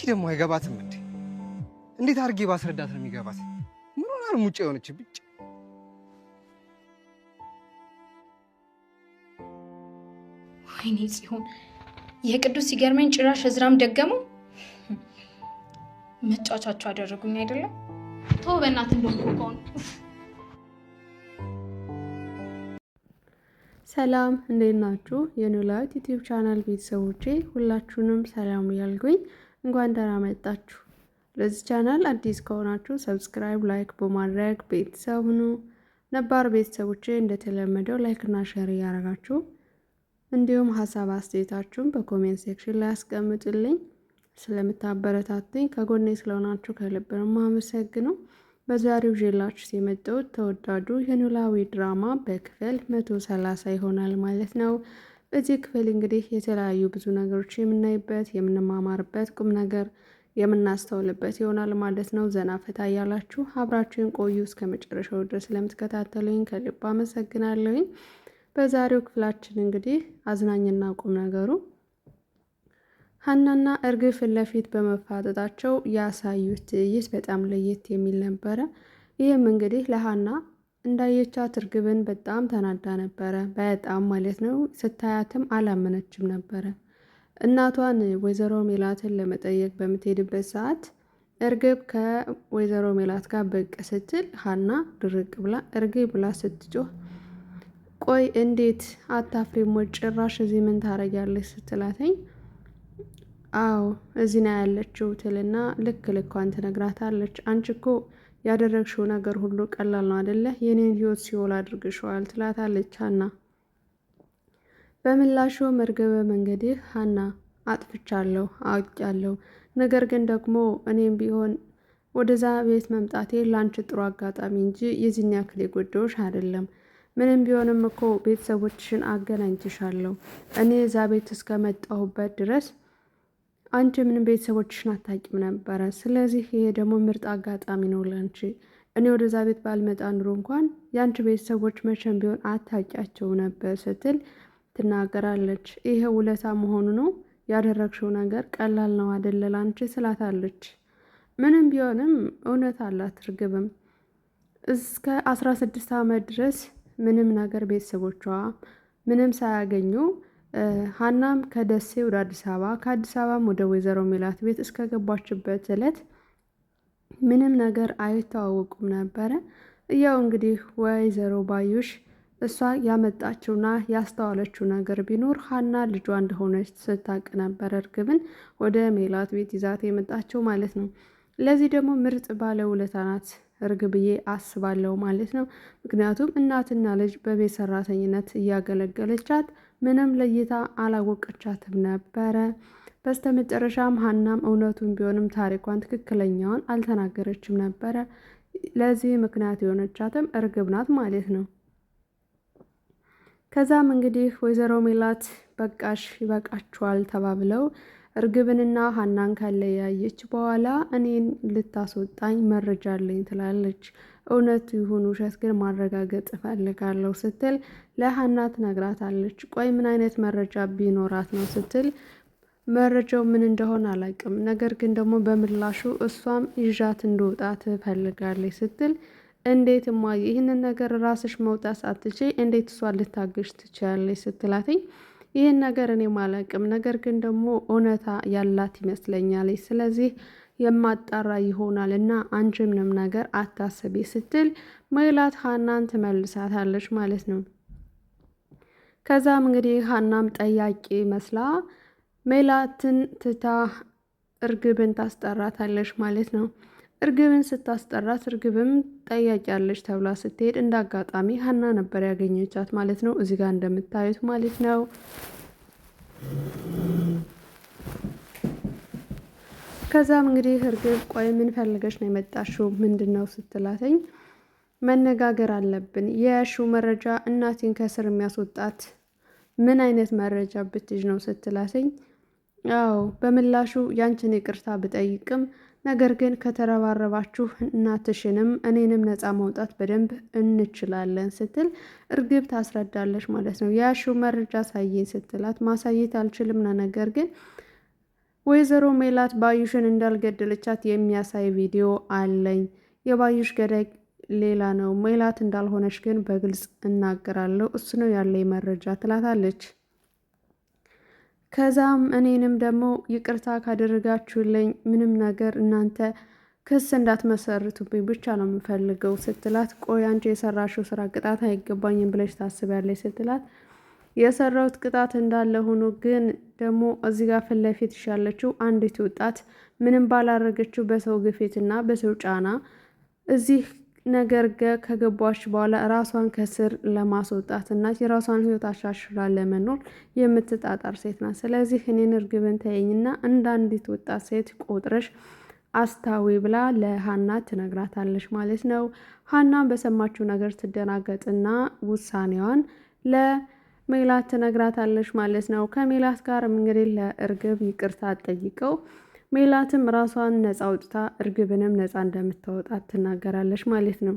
ደግሞ አይገባትም እንዴ? እንዴት አድርጌ ባስረዳት ነው የሚገባት? ምን ሆና ነው ሙጭ የሆነች ብቻ? ወይኔ ጽዮን፣ የቅዱስ ሲገርመኝ ጭራሽ እዝራም ደገመው። መጫወቻቸው አደረጉኝ አይደለም? ተው በእናትህ እንደቆቀው። ሰላም እንዴት ናችሁ? የኖላዊት ዩቲዩብ ቻናል ቤተሰቦቼ ሁላችሁንም ሰላም ያልኩኝ እንኳን ደህና መጣችሁ። ለዚህ ቻናል አዲስ ከሆናችሁ ሰብስክራይብ፣ ላይክ በማድረግ ቤተሰብ ሁኑ። ነባር ቤተሰቦቼ እንደተለመደው ላይክ እና ሼር እያደረጋችሁ እንዲሁም ሀሳብ አስተያየታችሁን በኮሜንት ሴክሽን ላይ አስቀምጡልኝ። ስለምታበረታቱኝ ከጎኔ ስለሆናችሁ ከልብ ነው የማመሰግነው። በዛሬው ጀላችሁ የመጣሁት ተወዳጁ የኖላዊ ድራማ በክፍል 130 ይሆናል ማለት ነው። በዚህ ክፍል እንግዲህ የተለያዩ ብዙ ነገሮች የምናይበት የምንማማርበት ቁም ነገር የምናስተውልበት ይሆናል ማለት ነው። ዘና ፈታ እያላችሁ አብራችሁን ቆዩ። እስከ መጨረሻው ድረስ ስለምትከታተሉኝ ከልብ አመሰግናለሁኝ። በዛሬው ክፍላችን እንግዲህ አዝናኝና ቁም ነገሩ ሀናና እርግብ ፊት ለፊት በመፋጠጣቸው ያሳዩት ትዕይንት በጣም ለየት የሚል ነበረ። ይህም እንግዲህ ለሀና እንዳየቻት እርግብን በጣም ተናዳ ነበረ። በጣም ማለት ነው። ስታያትም አላመነችም ነበረ። እናቷን ወይዘሮ ሜላትን ለመጠየቅ በምትሄድበት ሰዓት እርግብ ከወይዘሮ ሜላት ጋር ብቅ ስትል ሀና ድርቅ ብላ እርግብ ብላ ስትጮህ ቆይ እንዴት አታፍሪም? ጭራሽ እዚህ ምን ታረጊያለሽ? ስትላተኝ አዎ እዚህ ነው ያለችው ትልና ልክ ልኳን ትነግራታለች። አንቺ እኮ ያደረግሽው ነገር ሁሉ ቀላል ነው አይደለ? የኔን ህይወት ሲኦል አድርግሽዋል ትላታለች ሀና። በምላሹም እርግብም እንግዲህ ሀና አጥፍቻለሁ አውቃለሁ፣ ነገር ግን ደግሞ እኔም ቢሆን ወደዛ ቤት መምጣቴ ላንቺ ጥሩ አጋጣሚ እንጂ የዚህን ያክል የጎዳሁሽ አይደለም። ምንም ቢሆንም እኮ ቤተሰቦችሽን አገናኝችሻለሁ። እኔ እዛ ቤት እስከመጣሁበት ድረስ አንቺ ምንም ቤተሰቦችሽን አታውቂም ነበረ። ስለዚህ ይሄ ደግሞ ምርጥ አጋጣሚ ነው ላንቺ። እኔ ወደዛ ቤት ባልመጣ ኑሮ እንኳን የአንቺ ቤተሰቦች መቼም ቢሆን አታውቂያቸው ነበር ስትል ትናገራለች። ይሄ ውለታ መሆኑ ነው። ያደረግሽው ነገር ቀላል ነው አይደለ ላንቺ ስላታለች። ምንም ቢሆንም እውነት አላት እርግብም እስከ 16 ዓመት ድረስ ምንም ነገር ቤተሰቦቿ ምንም ሳያገኙ ሀናም ከደሴ ወደ አዲስ አበባ ከአዲስ አበባም ወደ ወይዘሮ ሜላት ቤት እስከገባችበት ዕለት ምንም ነገር አይተዋወቁም ነበረ። ያው እንግዲህ ወይዘሮ ባዩሽ እሷ ያመጣችውና ያስተዋለችው ነገር ቢኖር ሀና ልጇ እንደሆነች ስታቅ ነበር እርግብን ወደ ሜላት ቤት ይዛት የመጣችው ማለት ነው። ለዚህ ደግሞ ምርጥ ባለውለታ ናት እርግብዬ አስባለሁ ማለት ነው። ምክንያቱም እናትና ልጅ በቤት ሰራተኝነት እያገለገለቻት ምንም ለይታ አላወቀቻትም ነበረ። በስተመጨረሻም ሀናም እውነቱን ቢሆንም ታሪኳን ትክክለኛውን አልተናገረችም ነበረ። ለዚህ ምክንያት የሆነቻትም እርግብ ናት ማለት ነው። ከዛም እንግዲህ ወይዘሮ ሜላት በቃሽ ይበቃችኋል ተባብለው እርግብንና ሀናን ካለያየች በኋላ እኔን ልታስወጣኝ መረጃ አለኝ ትላለች። እውነት ይሁን ውሸት ግን ማረጋገጥ እፈልጋለሁ ስትል ለሀና ትነግራታለች። ቆይ ምን አይነት መረጃ ቢኖራት ነው ስትል መረጃው ምን እንደሆነ አላውቅም፣ ነገር ግን ደግሞ በምላሹ እሷም ይዣት እንድወጣ ትፈልጋለች ስትል እንዴት እማዬ ይህንን ነገር ራስሽ መውጣት አትችይ እንዴት እሷን ልታገሽ ትችያለች ስትላትኝ ይህን ነገር እኔ አላውቅም፣ ነገር ግን ደግሞ እውነታ ያላት ይመስለኛል። ስለዚህ የማጣራ ይሆናል እና አንቺ ምንም ነገር አታስቢ ስትል ሜላት ሀናን ትመልሳታለች ማለት ነው። ከዛም እንግዲህ ሀናም ጠያቂ መስላ ሜላትን ትታ እርግብን ታስጠራታለች ማለት ነው። እርግብን ስታስጠራት እርግብም ጠያቂ ያለች ተብላ ስትሄድ እንደ አጋጣሚ ሀና ነበር ያገኘቻት ማለት ነው። እዚህ ጋር እንደምታዩት ማለት ነው። ከዛም እንግዲህ እርግብ ቆይ ምን ፈልገሽ ነው የመጣሽው? ምንድን ነው ስትላተኝ መነጋገር አለብን። የያሽው መረጃ እናቴን ከስር የሚያስወጣት ምን አይነት መረጃ ብትይዥ ነው ስትላተኝ አዎ በምላሹ ያንቺን ይቅርታ ብጠይቅም ነገር ግን ከተረባረባችሁ እናትሽንም እኔንም ነፃ ማውጣት በደንብ እንችላለን ስትል እርግብ ታስረዳለች ማለት ነው። ያሹ መረጃ ሳይኝ ስትላት ማሳየት አልችልም ነው፣ ነገር ግን ወይዘሮ ሜላት ባዩሽን እንዳልገደለቻት የሚያሳይ ቪዲዮ አለኝ። የባዩሽ ገዳይ ሌላ ነው፣ ሜላት እንዳልሆነች ግን በግልጽ እናገራለሁ። እሱ ነው ያለኝ መረጃ ትላታለች። ከዛም እኔንም ደግሞ ይቅርታ ካደረጋችሁልኝ ምንም ነገር እናንተ ክስ እንዳትመሰርቱብኝ ብቻ ነው የምፈልገው ስትላት፣ ቆይ አንቺ የሰራሽው ስራ ቅጣት አይገባኝም ብለሽ ታስቢያለሽ ስትላት፣ የሰራሁት ቅጣት እንዳለ ሆኖ ግን ደግሞ እዚህ ጋር ፊት ለፊት ያለችው አንዲት ወጣት ምንም ባላረገችው በሰው ግፊትና በሰው ጫና እዚህ ነገር ከገባች በኋላ ራሷን ከስር ለማስወጣት እና የራሷን ህይወት አሻሽላ ለመኖር የምትጣጣር ሴት ናት። ስለዚህ እኔን እርግብን ተይኝና እንደ አንዲት ወጣት ሴት ቆጥረሽ አስታዊ ብላ ለሀና ትነግራታለች ማለት ነው። ሀናን በሰማችው ነገር ትደናገጥና ውሳኔዋን ለሜላት ትነግራታለች ማለት ነው። ከሜላት ጋር እንግዲህ ለእርግብ ይቅርታ ጠይቀው ሜላትም ራሷን ነፃ አውጥታ እርግብንም ነፃ እንደምታወጣት ትናገራለች ማለት ነው።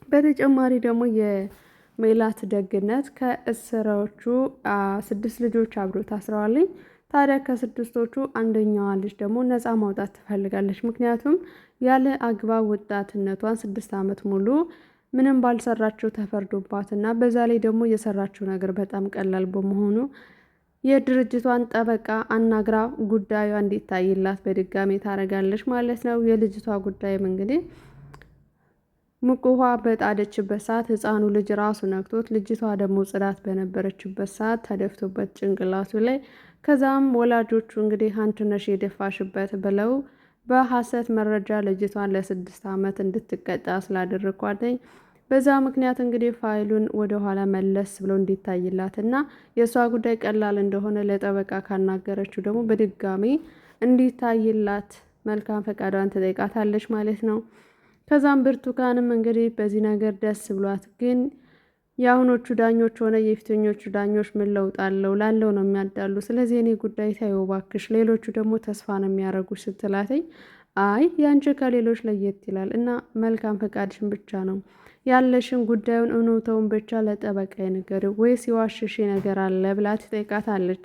በተጨማሪ ደግሞ የሜላት ደግነት ከእስሮቹ 6 ልጆች አብሮ ታስረዋልኝ። ታዲያ ከ6ቶቹ አንደኛዋ ልጅ ደግሞ ነፃ ማውጣት ትፈልጋለች። ምክንያቱም ያለ አግባብ ወጣትነቷን 6 ዓመት ሙሉ ምንም ባልሰራችው ተፈርዶባትና በዛ ላይ ደግሞ የሰራችው ነገር በጣም ቀላል በመሆኑ የድርጅቷን ጠበቃ አናግራ ጉዳዩ እንዲታይላት በድጋሚ ታደርጋለች ማለት ነው። የልጅቷ ጉዳይም እንግዲህ ሙቅ ውሃ በጣደችበት ሰዓት ህፃኑ ልጅ ራሱ ነክቶት፣ ልጅቷ ደግሞ ጽዳት በነበረችበት ሰዓት ተደፍቶበት ጭንቅላቱ ላይ ከዛም ወላጆቹ እንግዲህ አንቺ ነሽ የደፋሽበት ብለው በሐሰት መረጃ ልጅቷን ለ6 ዓመት እንድትቀጣ ስላደረኳትኝ በዛ ምክንያት እንግዲህ ፋይሉን ወደ ኋላ መለስ ብሎ እንዲታይላት እና የእሷ ጉዳይ ቀላል እንደሆነ ለጠበቃ ካናገረችው ደግሞ በድጋሚ እንዲታይላት መልካም ፈቃዷን ትጠይቃታለች ማለት ነው። ከዛም ብርቱካንም እንግዲህ በዚህ ነገር ደስ ብሏት፣ ግን የአሁኖቹ ዳኞች ሆነ የፊተኞቹ ዳኞች ምን ለውጥ አለው ላለው ነው የሚያዳሉ። ስለዚህ እኔ ጉዳይ ታየው ባክሽ፣ ሌሎቹ ደግሞ ተስፋ ነው የሚያደርጉሽ ስትላተኝ፣ አይ ያንቺ ከሌሎች ለየት ይላል እና መልካም ፈቃድሽን ብቻ ነው ያለሽን ጉዳዩን እውነታውን ብቻ ለጠበቃ ንገሪው ወይስ የዋሸሽ ነገር አለ ብላ ትጠይቃታለች።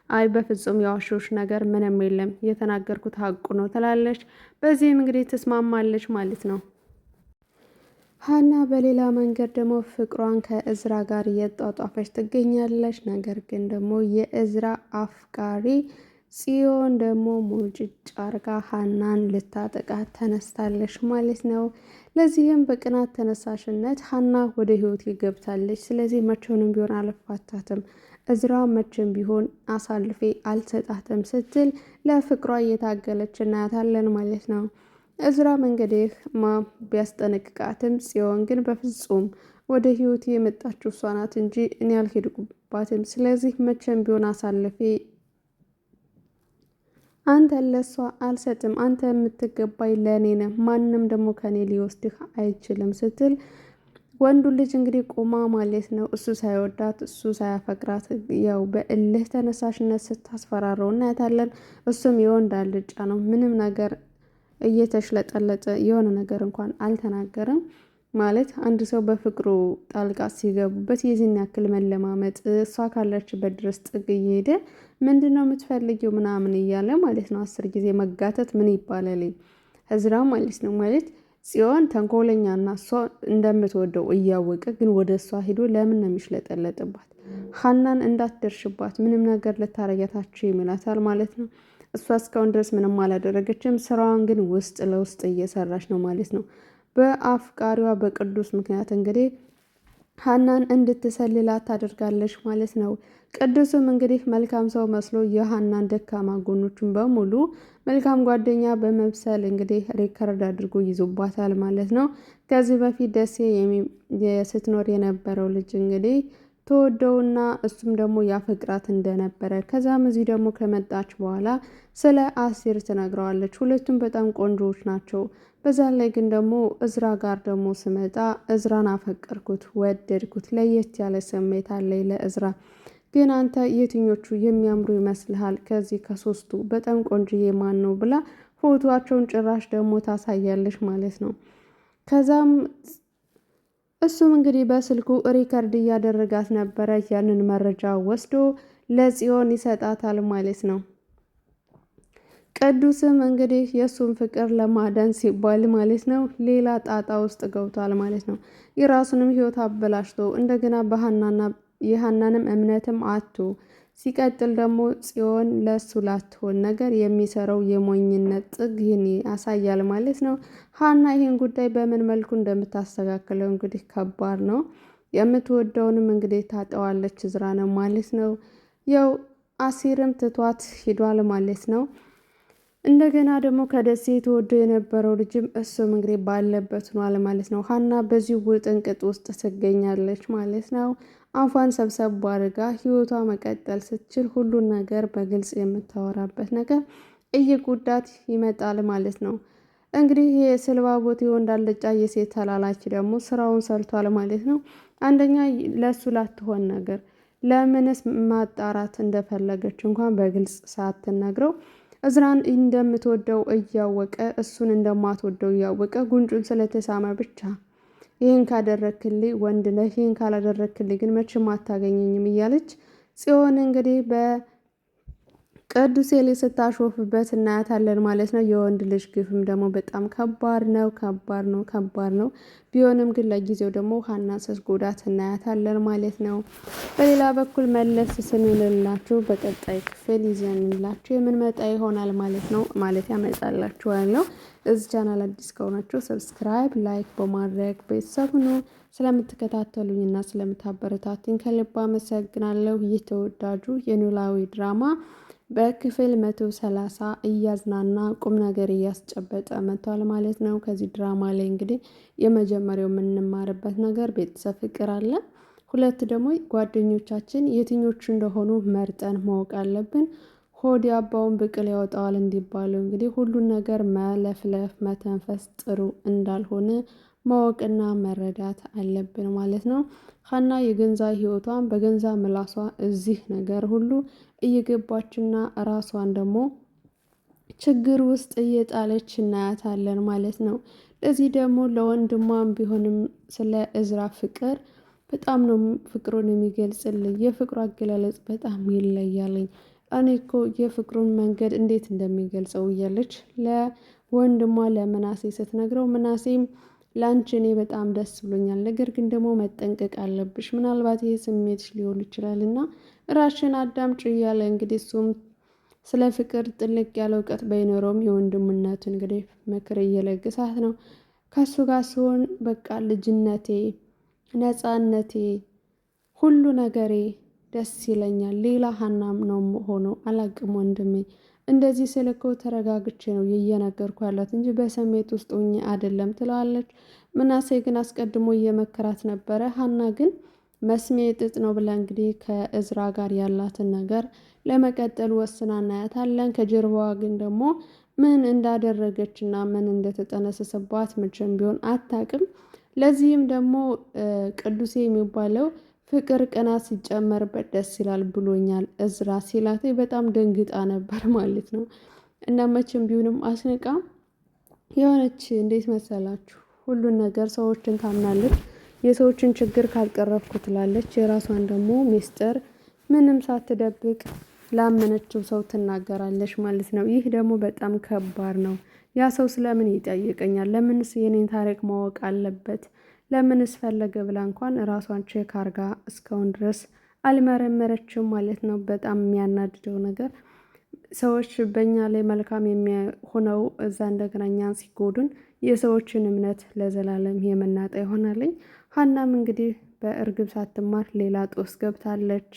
አይ በፍጹም የዋሸሽ ነገር ምንም የለም የተናገርኩት ሀቁ ነው ትላለች። በዚህም እንግዲህ ትስማማለች ማለት ነው። ሀና በሌላ መንገድ ደግሞ ፍቅሯን ከእዝራ ጋር እየጧጧፈች ትገኛለች። ነገር ግን ደግሞ የእዝራ አፍቃሪ ጽዮን ደግሞ ሙጭጭ አርጋ ሀናን ልታጠቃት ተነስታለች ማለት ነው። ለዚህም በቅናት ተነሳሽነት ሀና ወደ ህይወት ገብታለች። ስለዚህ መቼውንም ቢሆን አልፋታትም፣ እዝራ መቼም ቢሆን አሳልፌ አልሰጣትም ስትል ለፍቅሯ እየታገለች እናያታለን ማለት ነው። እዝራም እንግዲህ ቢያስጠነቅቃትም ጽዮን ግን በፍጹም ወደ ህይወት የመጣችው እሷ ናት እንጂ እኔ አልሄድኩባትም። ስለዚህ መቼም ቢሆን አሳልፌ አንተ ለሷ አልሰጥም፣ አንተ የምትገባኝ ለእኔ ነህ፣ ማንም ደግሞ ከኔ ሊወስድህ አይችልም ስትል ወንዱ ልጅ እንግዲህ ቆማ ማለት ነው። እሱ ሳይወዳት እሱ ሳያፈቅራት ያው በእልህ ተነሳሽነት ስታስፈራረው እናያታለን። እሱም የወንድ አልጫ ነው፣ ምንም ነገር እየተሽለጠለጠ የሆነ ነገር እንኳን አልተናገረም። ማለት አንድ ሰው በፍቅሩ ጣልቃ ሲገቡበት የዚህን ያክል መለማመጥ እሷ ካለችበት ድረስ ጥግ እየሄደ ምንድን ነው የምትፈልጊው ምናምን እያለ ማለት ነው 10 ጊዜ መጋተት ምን ይባላል? እዝራ ማለት ነው። ማለት ጽዮን ተንኮለኛና እሷ እንደምትወደው እያወቀ ግን ወደ እሷ ሄዶ ለምን ነው የሚሽለጠለጥባት? ሀናን እንዳትደርሽባት ምንም ነገር ልታረጋታችሁ ይምላታል ማለት ነው። እሷ እስካሁን ድረስ ምንም አላደረገችም። ስራዋን ግን ውስጥ ለውስጥ እየሰራች ነው ማለት ነው። በአፍቃሪዋ በቅዱስ ምክንያት እንግዲህ ሀናን እንድትሰልላት ታደርጋለች ማለት ነው። ቅዱስም እንግዲህ መልካም ሰው መስሎ የሀናን ደካማ ጎኖችን በሙሉ መልካም ጓደኛ በመምሰል እንግዲህ ሪከርድ አድርጎ ይዞባታል ማለት ነው። ከዚህ በፊት ደሴ ስትኖር የነበረው ልጅ እንግዲህ ተወደውና እሱም ደግሞ ያፈቅራት እንደነበረ ከዛም እዚህ ደግሞ ከመጣች በኋላ ስለ አሲር ትነግረዋለች። ሁለቱም በጣም ቆንጆዎች ናቸው። በዛ ላይ ግን ደግሞ እዝራ ጋር ደግሞ ስመጣ እዝራን አፈቀርኩት፣ ወደድኩት፣ ለየት ያለ ስሜት አለኝ ለእዝራ። ግን አንተ የትኞቹ የሚያምሩ ይመስልሃል? ከዚህ ከ3ቱ በጣም ቆንጆዬ ማን ነው ብላ ፎቶቸውን ጭራሽ ደግሞ ታሳያለች ማለት ነው። ከዛም እሱም እንግዲህ በስልኩ ሪከርድ እያደረጋት ነበረ። ያንን መረጃ ወስዶ ለጽዮን ይሰጣታል ማለት ነው። ቅዱስም እንግዲህ የእሱን ፍቅር ለማዳን ሲባል ማለት ነው ሌላ ጣጣ ውስጥ ገብቷል ማለት ነው። የራሱንም ህይወት አበላሽቶ እንደገና በሀናና የሀናንም እምነትም አቶ ሲቀጥል ደግሞ ጽዮን ለሱ ላትሆን ነገር የሚሰራው የሞኝነት ጥግ ይህን ያሳያል ማለት ነው። ሀና ይህን ጉዳይ በምን መልኩ እንደምታስተካክለው እንግዲህ ከባድ ነው። የምትወደውንም እንግዲህ ታጠዋለች እዝራ ነው ማለት ነው። ያው አሲርም ትቷት ሂዷል ማለት ነው። እንደገና ደግሞ ከደሴ ተወዶ የነበረው ልጅም እሱም እንግዲህ ባለበት ሆኗል ማለት ነው። ሀና በዚህ ውጥንቅጥ ውስጥ ትገኛለች ማለት ነው። አፏን ሰብሰብ አድርጋ ህይወቷ መቀጠል ስትችል ሁሉን ነገር በግልጽ የምታወራበት ነገር እየጎዳት ይመጣል ማለት ነው። እንግዲህ የስልባቦት የወንድ አልጫ የሴት ተላላኪ ደግሞ ስራውን ሰርቷል ማለት ነው። አንደኛ ለሱ ላትሆን ነገር ለምንስ ማጣራት እንደፈለገች እንኳን በግልጽ ሳትነግረው እዝራን እንደምትወደው እያወቀ እሱን እንደማትወደው እያወቀ ጉንጩን ስለተሳመ ብቻ ይህን ካደረክልኝ ወንድ ነህ፣ ይህን ካላደረክልኝ ግን መቼም አታገኘኝም እያለች ጽዮን እንግዲህ በቅዱሴ ላይ ስታሾፍበት እናያታለን ማለት ነው። የወንድ ልጅ ግፍም ደግሞ በጣም ከባድ ነው፣ ከባድ ነው፣ ከባድ ነው። ቢሆንም ግን ለጊዜው ደግሞ ሀናን ስትጎዳት እናያታለን ማለት ነው። በሌላ በኩል መለስ ስንልላችሁ በቀጣይ ክፍል ይዘንላችሁ የምንመጣ ይሆናል ማለት ነው። ማለት ያመጣላችኋለሁ። እዚህ ቻናል አዲስ ከሆናችሁ ሰብስክራይብ፣ ላይክ በማድረግ ቤተሰብ ሁኑ። ስለምትከታተሉኝና ስለምታበረታቱኝ ከልብ አመሰግናለሁ። ይህ ተወዳጁ የኖላዊ ድራማ በክፍል 130 እያዝናና ቁም ነገር እያስጨበጠ መጥቷል ማለት ነው። ከዚህ ድራማ ላይ እንግዲህ የመጀመሪያው የምንማርበት ነገር ቤተሰብ ፍቅር አለ። ሁለት ደግሞ ጓደኞቻችን የትኞቹ እንደሆኑ መርጠን ማወቅ አለብን። ሆድ ያባውን ብቅል ያወጣዋል እንዲባለው እንግዲህ ሁሉን ነገር መለፍለፍ መተንፈስ ጥሩ እንዳልሆነ ማወቅና መረዳት አለብን ማለት ነው። ሀና የገንዛ ህይወቷን በገንዛ ምላሷ እዚህ ነገር ሁሉ እየገባችና ራሷን ደግሞ ችግር ውስጥ እየጣለች እናያታለን ማለት ነው። ለዚህ ደግሞ ለወንድሟም ቢሆንም ስለ እዝራ ፍቅር በጣም ነው ፍቅሩን የሚገልጽልኝ። የፍቅሩ አገላለጽ በጣም ይለያለኝ። እኔ እኮ የፍቅሩን መንገድ እንዴት እንደሚገልጸው እያለች ለወንድሟ ለምናሴ ስትነግረው ምናሴም ላንቺ እኔ በጣም ደስ ብሎኛል፣ ነገር ግን ደግሞ መጠንቀቅ አለብሽ፣ ምናልባት ይህ ስሜትሽ ሊሆን ይችላል እና ራሽን አዳምጪ እያለ እንግዲህ እሱም ስለ ፍቅር ጥልቅ ያለ እውቀት ባይኖረውም የወንድምነቱ እንግዲህ ምክር እየለገሳት ነው። ከሱ ጋር ሲሆን በቃ ልጅነቴ፣ ነፃነቴ፣ ሁሉ ነገሬ ደስ ይለኛል። ሌላ ሀናም ነው ሆኖ አላቅም ወንድሜ፣ እንደዚህ ስልኮ ተረጋግቼ ነው እየነገርኩ ያላት እንጂ በስሜት ውስጥ ሆኜ አይደለም ትለዋለች። ምናሴ ግን አስቀድሞ እየመከራት ነበረ። ሀና ግን መስሜ ጥጥ ነው ብላ እንግዲህ ከእዝራ ጋር ያላትን ነገር ለመቀጠል ወስና እናያታለን። ከጀርባዋ ግን ደግሞ ምን እንዳደረገች እና ምን እንደተጠነሰሰባት መቼም ቢሆን አታውቅም። ለዚህም ደግሞ ቅዱሴ የሚባለው ፍቅር ቅናት ሲጨመርበት ደስ ይላል ብሎኛል እዝራ ሲላት በጣም ደንግጣ ነበር ማለት ነው። እና መቼም ቢሆንም አስንቃ የሆነች እንዴት መሰላችሁ ሁሉን ነገር ሰዎችን ታምናለች። የሰዎችን ችግር ካልቀረፍኩ ትላለች። የራሷን ደግሞ ሚስጥር ምንም ሳትደብቅ ላመነችው ሰው ትናገራለች ማለት ነው። ይህ ደግሞ በጣም ከባድ ነው። ያ ሰው ስለምን ይጠይቀኛል? ለምንስ የኔን ታሪክ ማወቅ አለበት? ለምንስ ፈለገ ብላ እንኳን ራሷን ቼክ አርጋ እስካሁን ድረስ አልመረመረችም ማለት ነው። በጣም የሚያናድደው ነገር ሰዎች በእኛ ላይ መልካም የሚሆነው እዛ እንደገና እኛን ሲጎዱን የሰዎችን እምነት ለዘላለም የምናጣ ይሆናልኝ። ሀናም እንግዲህ በእርግብ ሳትማር ሌላ ጦስ ገብታለች።